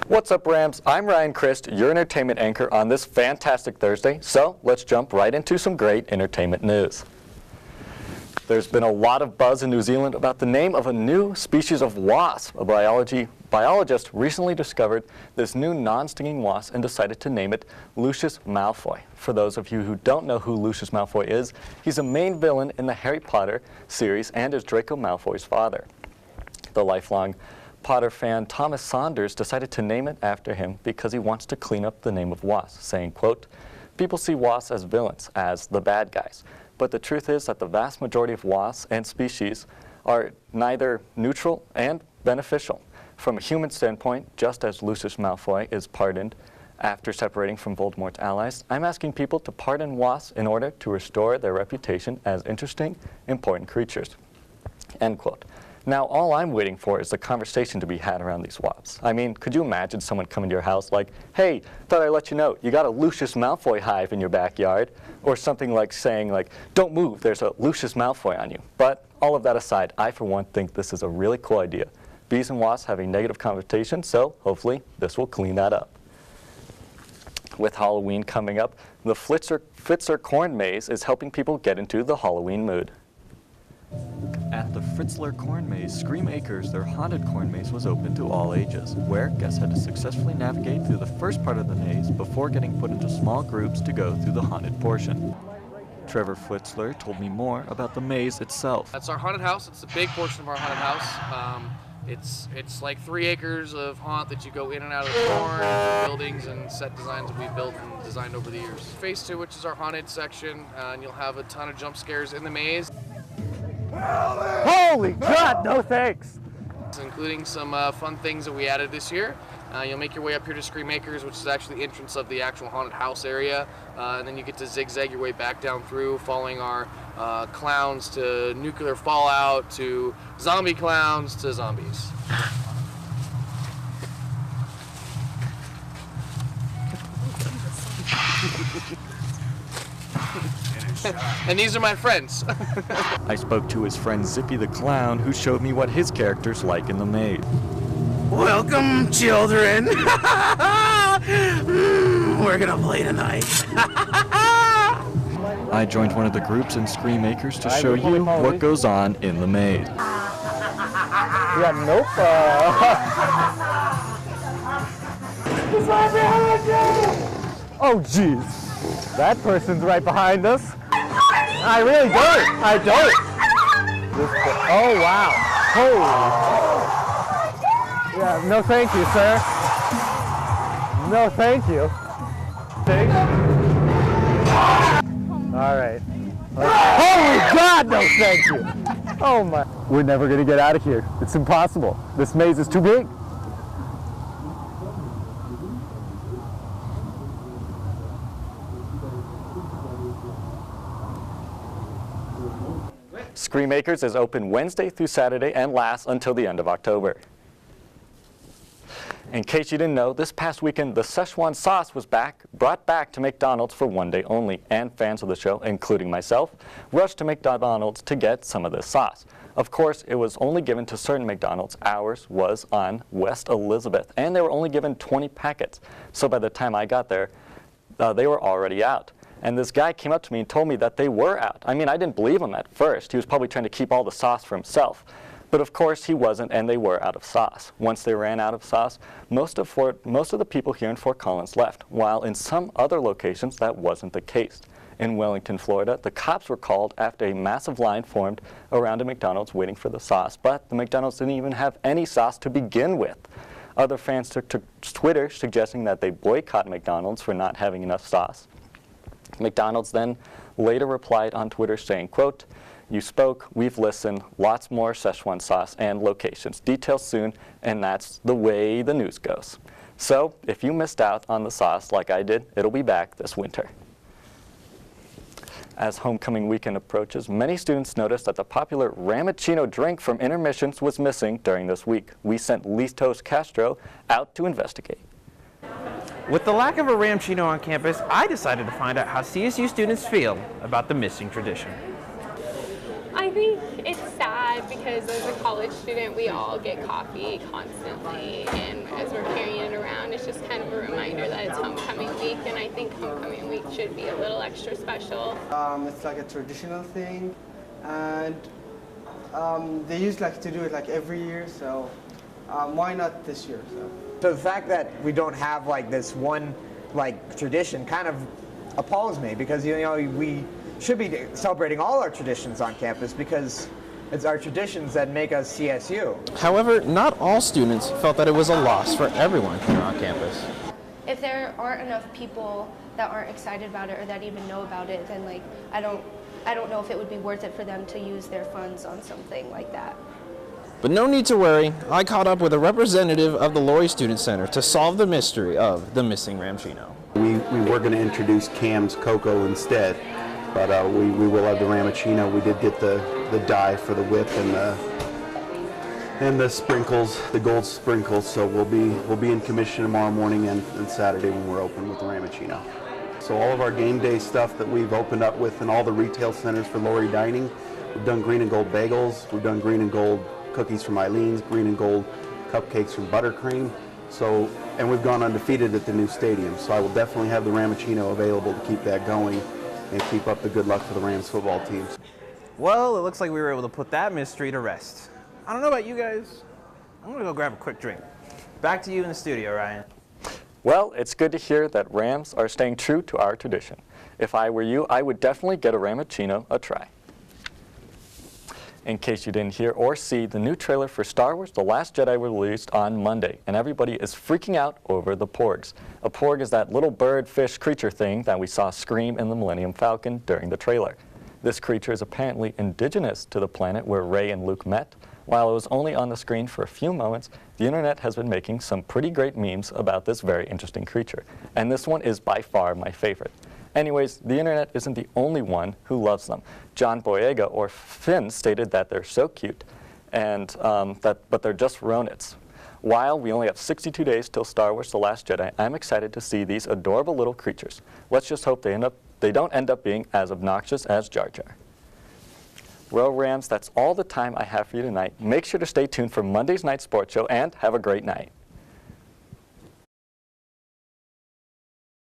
What's up, Rams? I'm Ryan Crist, your entertainment anchor on this fantastic Thursday. So let's jump right into some great entertainment news. There's been a lot of buzz in New Zealand about the name of a new species of wasp. A biologist recently discovered this new non-stinging wasp and decided to name it Lucius Malfoy. For those of you who don't know who Lucius Malfoy is, he's a main villain in the Harry Potter series and is Draco Malfoy's father. The lifelong Potter fan Thomas Saunders decided to name it after him because he wants to clean up the name of wasps, saying, quote, "People see wasps as villains, as the bad guys. But the truth is that the vast majority of wasps and species are neither neutral and beneficial. From a human standpoint, just as Lucius Malfoy is pardoned after separating from Voldemort's allies, I'm asking people to pardon wasps in order to restore their reputation as interesting, important creatures." End quote. Now, all I'm waiting for is the conversation to be had around these wasps. I mean, could you imagine someone coming to your house like, "Hey, thought I'd let you know, you got a Lucius Malfoy hive in your backyard," or something like saying, like, "Don't move, there's a Lucius Malfoy on you." But all of that aside, I for one think this is a really cool idea. Bees and wasps have a negative connotation, so hopefully this will clean that up. With Halloween coming up, the Fritzler Corn maze is helping people get into the Halloween mood. At the Fritzler Corn maze, Scream Acres, their haunted corn maze, was open to all ages, where guests had to successfully navigate through the first part of the maze before getting put into small groups to go through the haunted portion. Trevor Fritzler told me more about the maze itself. That's our haunted house. It's a big portion of our haunted house. It's like 3 acres of haunt that you go in and out of the corn, buildings and set designs that we've built and designed over the years. Phase 2, which is our haunted section, and you'll have a ton of jump scares in the maze. Holy God, no thanks! Including some fun things that we added this year. You'll make your way up here to Scream Acres, which is actually the entrance of the actual haunted house area, and then you get to zigzag your way back down through, following our clowns to nuclear fallout, to zombie clowns, to zombies. And these are my friends. I spoke to his friend Zippy the Clown, who showed me what his character's like in the maze. Welcome, children. We're gonna play tonight. I joined one of the groups in Scream Acres to show you what goes on in the maze. Yeah, nope. It's right behind you! Oh, jeez. That person's right behind us. I really don't. I don't. Oh, wow. Holy. Yeah, no thank you, sir. No thank you. Thanks. All right. Holy God, no thank you. Oh, my. We're never going to get out of here. It's impossible. This maze is too big. Scream Acres is open Wednesday through Saturday and lasts until the end of October. In case you didn't know, this past weekend the Szechuan Sauce was brought back to McDonald's for one day only, and fans of the show, including myself, rushed to McDonald's to get some of this sauce. Of course, it was only given to certain McDonald's. Ours was on West Elizabeth, and they were only given 20 packets. So by the time I got there, they were already out. And this guy came up to me and told me that they were out. I mean, I didn't believe him at first. He was probably trying to keep all the sauce for himself. But of course he wasn't, and they were out of sauce. Once they ran out of sauce, most of the people here in Fort Collins left, while in some other locations that wasn't the case. In Wellington, Florida, the cops were called after a massive line formed around a McDonald's waiting for the sauce, but the McDonald's didn't even have any sauce to begin with. Other fans took to Twitter suggesting that they boycott McDonald's for not having enough sauce. McDonald's then later replied on Twitter saying, quote, "You spoke, we've listened, lots more Szechuan sauce and locations. Details soon, and that's the way the news goes." So, if you missed out on the sauce like I did, it'll be back this winter. As homecoming weekend approaches, many students noticed that the popular Rama Chino drink from intermissions was missing during this week. We sent Litos Castro out to investigate. With the lack of a ram-acchino on campus, I decided to find out how CSU students feel about the missing tradition. I think it's sad because because as a college student, we all get coffee constantly, and as we're carrying it around, it's just kind of a reminder that it's homecoming week, and I think homecoming week should be a little extra special. It's like a traditional thing, and they used to do it every year, so why not this year? So the fact that we don't have this one tradition kind of appalls me, because we should be celebrating all our traditions on campus, because it's our traditions that make us CSU. However, not all students felt that it was a loss for everyone here on campus. If there aren't enough people that aren't excited about it or that even know about it, then I don't know if it would be worth it for them to use their funds on something like that. But no need to worry, I caught up with a representative of the Laurie Student Center to solve the mystery of the missing ram chino. We were going to introduce Cam's Cocoa instead, but we will have the Rama Chino. We did get the dye for the whip and the sprinkles, the gold sprinkles, so we'll be in commission tomorrow morning and Saturday when we're open with the Rama Chino. So all of our game day stuff that we've opened up with in all the retail centers for Laurie Dining, we've done green and gold bagels, we've done green and gold cookies from Eileen's, green and gold cupcakes from Buttercream. So, and we've gone undefeated at the new stadium. So I will definitely have the Rama Chino available to keep that going and keep up the good luck for the Rams football teams. Well, it looks like we were able to put that mystery to rest. I don't know about you guys. I'm gonna go grab a quick drink. Back to you in the studio, Ryan. Well, it's good to hear that Rams are staying true to our tradition. If I were you, I would definitely get a Rama Chino a try. In case you didn't hear or see, the new trailer for Star Wars The Last Jedi released on Monday, and everybody is freaking out over the porgs. A porg is that little bird, fish, creature thing that we saw scream in the Millennium Falcon during the trailer. This creature is apparently indigenous to the planet where Rey and Luke met. While it was only on the screen for a few moments, the internet has been making some pretty great memes about this very interesting creature, and this one is by far my favorite. Anyways, the internet isn't the only one who loves them. John Boyega, or Finn, stated that they're so cute, and but they're just Ronits. While we only have 62 days till Star Wars The Last Jedi, I'm excited to see these adorable little creatures. Let's just hope they don't end up being as obnoxious as Jar Jar. Well, Rams, that's all the time I have for you tonight. Make sure to stay tuned for Monday's night sports show, and have a great night.